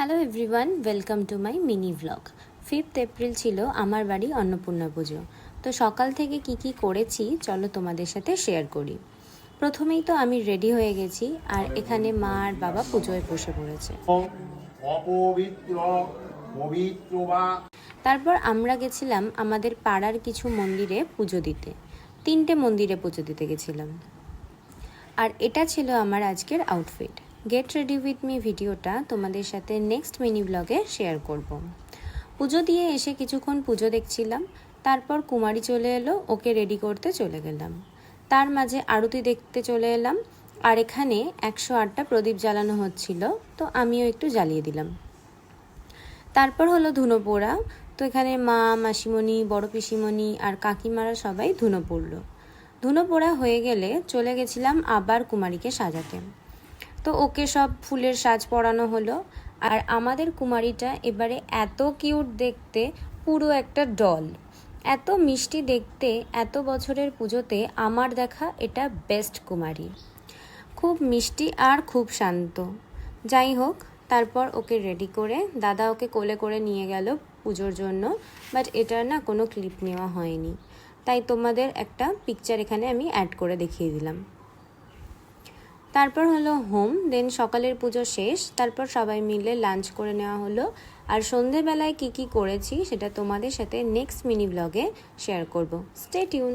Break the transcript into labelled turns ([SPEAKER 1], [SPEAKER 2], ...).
[SPEAKER 1] Hello everyone, welcome to my mini vlog. 5th April ছিল আমার বাড়ি অন্নপূর্ণা পুজো। তো সকাল থেকে কি করেছি চলো তোমাদের সাথে শেয়ার করি। প্রথমেই তো আমি রেডি হয়ে গেছি, আর এখানে মা আর বাবা পুজোয় বসে পড়েছে। তারপর আমরা গেছিলাম আমাদের পাড়ার কিছু মন্দিরে পুজো দিতে। 3টে মন্দিরে পুজো দিতে গেছিলাম। আর এটা ছিল আমার আজকের outfit. Get ready with me ভিডিওটা তোমাদের সাথে নেক্সট মিনি ব্লগে শেয়ার করব। পুজো দিয়ে এসে কিছুক্ষণ পুজো দেখছিলাম, তারপর কুমারী চলে এলো, ওকে রেডি করতে চলে গেলাম। তার মাঝে আরতি দেখতে চলে এলাম, আর এখানে 108টা প্রদীপ জ্বালানো হচ্ছিল, তো আমিও একটু জ্বালিয়ে দিলাম। তারপর হলো ধুনো পোড়া। তো এখানে মা, মাসিমণি, বড় পিসিমণি আর কাকিমারা সবাই ধুনো পড়লো। ধুনো পোড়া হয়ে গেলে চলে গেছিলাম আবার কুমারীকে সাজাতে। তো ওকে সব ফুলের সাজ পরানো হলো। আর আমাদের কুমারীটা এবারে এত কিউট দেখতে, পুরো একটা ডল। এত মিষ্টি দেখতে, এত বছরের পুজোতে আমার দেখা এটা বেস্ট কুমারী। খুব মিষ্টি আর খুব শান্ত। যাই হোক, তারপর ওকে রেডি করে দাদা ওকে কোলে করে নিয়ে গেল পুজোর জন্য, বাট এটার না কোনো ক্লিপ নেওয়া হয়নি, তাই তোমাদের একটা পিকচার এখানে আমি অ্যাড করে দেখিয়ে দিলাম। তারপর হলো হোম, দেন সকালের পুজো শেষ, তারপর সবাই মিলে লাঞ্চ করে নেওয়া হলো। আর সন্ধেবেলায় কি করেছি সেটা তোমাদের সাথে নেক্সট মিনি ব্লগে শেয়ার করব। Stay tune.